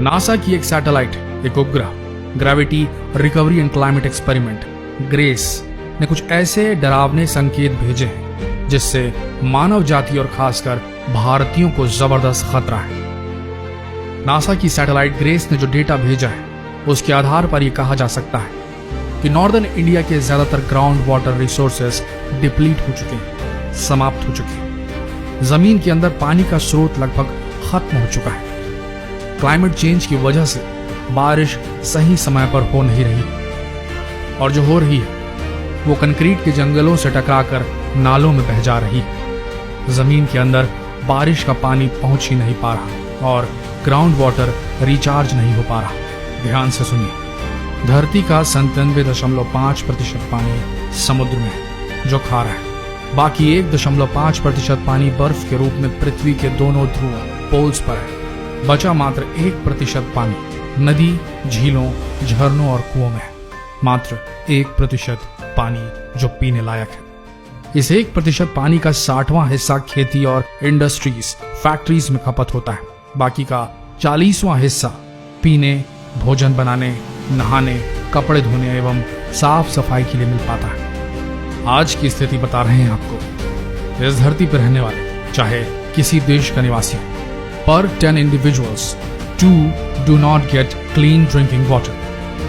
NASA की एक satellite, एक उपग्रह gravity recovery and climate experiment grace ने कुछ ऐसे डरावने संकेत भेजे हैं जिससे मानव जाति और खासकर भारतीयों को जबरदस्त खतरा है। नासा की सैटेलाइट ग्रेस ने जो डेटा भेजा है उसके आधार पर यह कहा जा सकता है कि नॉर्दर्न इंडिया के ज्यादातर ग्राउंड वाटर रिसोर्सेज डिप्लीट हो चुके हैं, समाप्त हो चुके हैं। जमीन के अंदर पानी का स्रोत लगभग खत्म हो चुका है। क्लाइमेट चेंज की वजह से बारिश सही समय पर हो नहीं रही और जो हो रही है वो कंक्रीट के जंगलों से टकराकर नालों में बह जा रही है। जमीन के अंदर बारिश का पानी पहुंच ही नहीं पा रहा और ग्राउंड वाटर रिचार्ज नहीं हो पा रहा। ध्यान से सुनिए, धरती का 97.5% पानी समुद्र में है जो खारा है। बाकी 1.5% पानी बर्फ के रूप में पृथ्वी के दोनों ध्रुव पोल्स पर है। बचा मात्र 1% पानी नदी, झीलों, झरनों और कुओं में है। मात्र 1% पानी जो पीने लायक है। इस 1% पानी का 60वां हिस्सा खेती और इंडस्ट्रीज, फैक्ट्रीज में खपत होता है। बाकी का 40वां हिस्सा पीने, भोजन बनाने, नहाने, कपड़े धोने एवं साफ सफाई के लिए मिल पाता है। आज की स्थिति बता रहे हैं आपको। इस धरती पर रहने वाले चाहे किसी देश का निवासी हो, पर 10 individuals 2 do not get clean drinking water.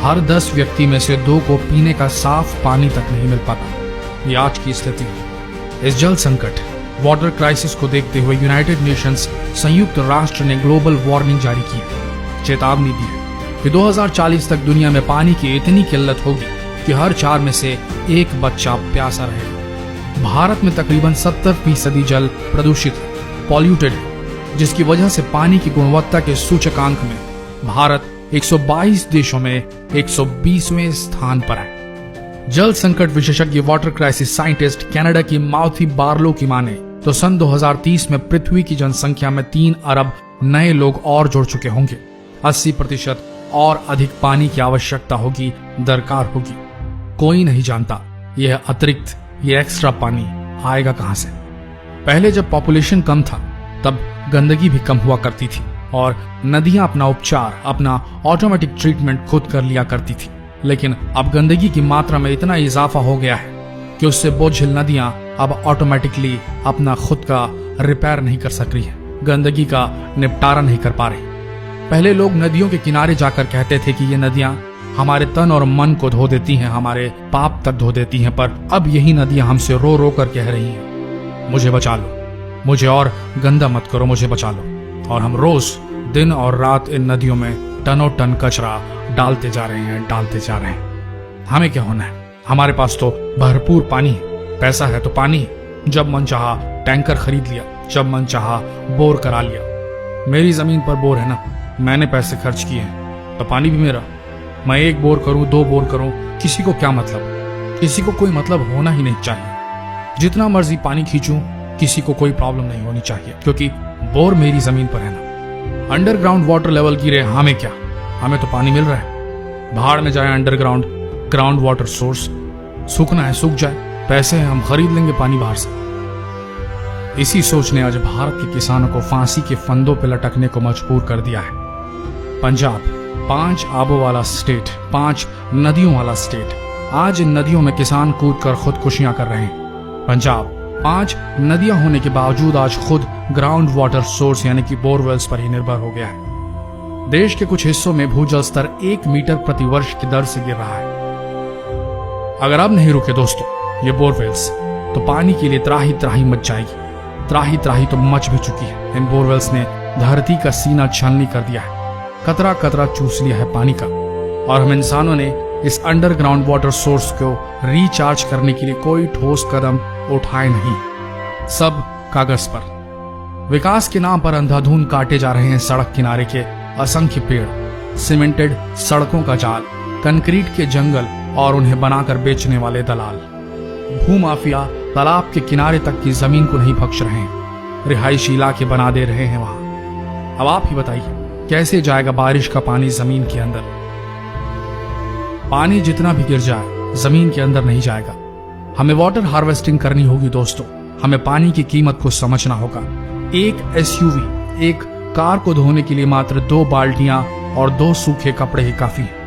हर 10 व्यक्ति में से 2 को पीने का साफ पानी तक नहीं मिल पाता। ये आज की स्थिति है। इस जल संकट, वाटर क्राइसिस को देखते हुए यूनाइटेड नेशंस संयुक्त राष्ट्र ने ग्लोबल वार्निंग जारी की है। चेतावनी दी है कि 2040 तक दुनिया में पानी की इतनी किल्लत होगी कि हर 4 में से 1 बच्चा प्यासा रहेगा। भारत में तकरीबन 70% जल प्रदूषित है, पॉल्यूटेड है, जिसकी वजह से पानी की गुणवत्ता के सूचकांक में भारत 122 देशों में 120वें स्थान पर है। जल संकट विशेषज्ञ वाटर क्राइसिस साइंटिस्ट कनाडा की माउथी बार्लो की माने तो सन 2030 में पृथ्वी की जनसंख्या में 3 अरब नए लोग और जुड़ चुके होंगे। 80% और अधिक पानी की आवश्यकता होगी, दरकार होगी। कोई नहीं जानता यह अतिरिक्त, यह एक्स्ट्रा पानी आएगा कहां से। पहले जब पॉपुलेशन कम था तब गंदगी भी कम हुआ करती थी और नदियां अपना उपचार, अपना ऑटोमेटिक ट्रीटमेंट खुद कर लिया करती थी। लेकिन अब गंदगी की मात्रा में इतना इजाफा हो गया है कि उससे बोझिल नदियां अब ऑटोमेटिकली अपना खुद का रिपेयर नहीं कर सक रही है, गंदगी का निपटारा नहीं कर पा रही। पहले लोग नदियों के किनारे जाकर कहते थे कि ये नदियां हमारे तन और मन को धो देती हैं, हमारे पाप तक धो देती हैं, पर अब यही नदियां हमसे रो रो कर कह रही हैं, मुझे बचा लो, मुझे और गंदा मत करो, मुझे बचा लो। और हम रोज दिन और रात इन नदियों में टनों टन कचरा डालते जा रहे हैं। हमें क्या होना है? हमारे पास तो भरपूर पानी है, पैसा है तो पानी, जब मन चाहा टैंकर खरीद लिया, जब मन चाहा बोर करा लिया। मेरी जमीन पर बोर है ना, मैंने पैसे खर्च किए हैं तो पानी भी मेरा। मैं 1 बोर करूं, 2 बोर करूं, किसी को क्या मतलब? किसी को कोई मतलब होना ही नहीं चाहिए। जितना मर्जी पानी खींचूं, किसी को कोई प्रॉब्लम नहीं होनी चाहिए, क्योंकि बोर मेरी जमीन पर है ना। अंडरग्राउंड वाटर लेवल गिरे, हमें क्या? हमें तो पानी मिल रहा है। भाड़ में जाए अंडरग्राउंड ग्राउंड वाटर सोर्स, सूखना है सूख जाए, पैसे हैं हम खरीद लेंगे पानी बाहर से। इसी सोच ने आज भारत के किसानों को फांसी के फंदों पर लटकने को मजबूर कर दिया है। पंजाब 5 आबों वाला स्टेट, 5 नदियों वाला स्टेट, आज इन नदियों में किसान कूदकर खुदकुशियां कर रहे हैं। पंजाब 5 नदियां होने के बावजूद आज खुद ग्राउंड वाटर सोर्स यानी कि बोरवेल्स पर ही निर्भर हो गया है। देश के कुछ हिस्सों में भूजल स्तर 1 मीटर प्रति वर्ष की दर से गिर रहा है। अगर अब नहीं रुके दोस्तों ये बोरवेल्स, तो पानी के लिए त्राही त्राही मच जाएगी। त्राही तो मच भी चुकी है। इन बोरवेल्स ने धरती का सीना छलनी कर दिया है, कतरा कतरा चूस लिया है पानी का। और हम इंसानों ने इस अंडरग्राउंड वाटर सोर्स को रिचार्ज करने के लिए कोई ठोस कदम उठाए नहीं, सब कागज पर। विकास के नाम पर अंधाधुंध काटे जा रहे हैं सड़क किनारे के असंख्य पेड़, सीमेंटेड सड़कों का जाल, कंक्रीट के जंगल और उन्हें बनाकर बेचने वाले दलाल। भूमाफिया तालाब के किनारे तक की जमीन को नहीं बख्श रहे हैं, रिहायशी इलाके बना दे रहे हैं वहां। अब आप ही बताइए कैसे जाएगा बारिश का पानी जमीन के अंदर? पानी जितना भी गिर जाए जमीन के अंदर नहीं जाएगा। हमें वाटर हार्वेस्टिंग करनी होगी दोस्तों। हमें पानी की कीमत को समझना होगा। एक एसयूवी, एक कार को धोने के लिए मात्र 2 बाल्टियां और 2 सूखे कपड़े ही काफी हैं।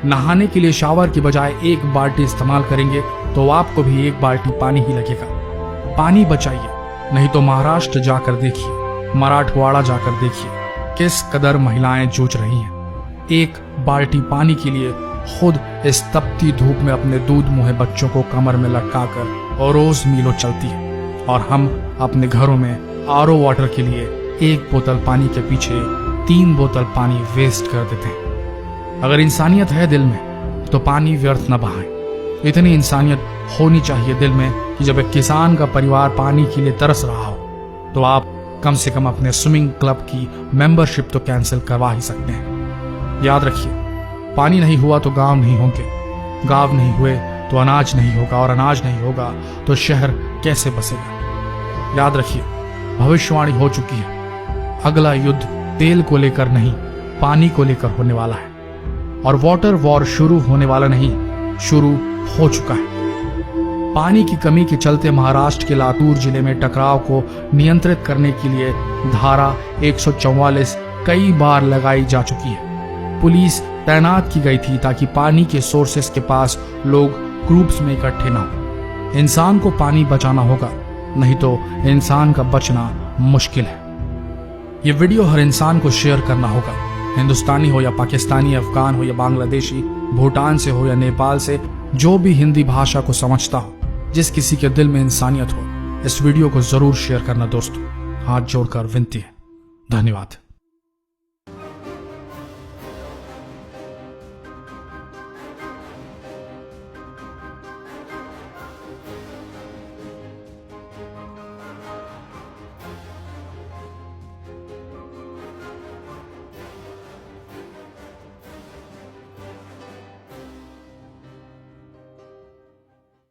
नहाने के लिए शावर की बजाय 1 बाल्टी इस्तेमाल करेंगे तो आपको भी 1 बाल्टी पानी ही लगेगा। पानी बचाइए, नहीं तो महाराष्ट्र जाकर देखिए, मराठवाड़ा जाकर देखिए किस कदर महिलाएं जूझ रही हैं। 1 बाल्टी पानी के लिए खुद इस तपती धूप में अपने दूध मुहे बच्चों को कमर में लटकाकर और रोज मीलों चलती है, और हम अपने घरों में आरओ वाटर के लिए 1 बोतल पानी के पीछे 3 बोतल पानी वेस्ट कर देते हैं। अगर इंसानियत है दिल में तो पानी व्यर्थ न बहाएं। इतनी इंसानियत होनी चाहिए दिल में कि जब एक किसान का परिवार पानी के लिए तरस रहा हो तो आप कम से कम अपने स्विमिंग क्लब की मेंबरशिप तो कैंसिल करवा ही सकते हैं। याद रखिए, पानी नहीं हुआ तो गांव नहीं होंगे, गांव नहीं हुए तो अनाज नहीं होगा, और अनाज नहीं होगा तो शहर कैसे बसेगा। याद रखिए, भविष्यवाणी हो चुकी है, अगला युद्ध तेल को लेकर नहीं पानी को लेकर होने वाला है, और वाटर वॉर शुरू होने वाला नहीं, शुरू हो चुका है। पानी की कमी के चलते महाराष्ट्र के लातूर जिले में टकराव को नियंत्रित करने के लिए धारा 144 कई बार लगाई जा चुकी है। पुलिस तैनात की गई थी ताकि पानी के सोर्सेस के पास लोग ग्रुप्स में इकट्ठे न हो। इंसान को पानी बचाना होगा, नहीं तो इंसान का बचना मुश्किल है। ये वीडियो हर इंसान को शेयर करना होगा, हिंदुस्तानी हो या पाकिस्तानी, अफगान हो या बांग्लादेशी, भूटान से हो या नेपाल से, जो भी हिंदी भाषा को समझता हो, जिस किसी के दिल में इंसानियत हो, इस वीडियो को जरूर शेयर करना दोस्तों। हाथ जोड़कर विनती है। धन्यवाद।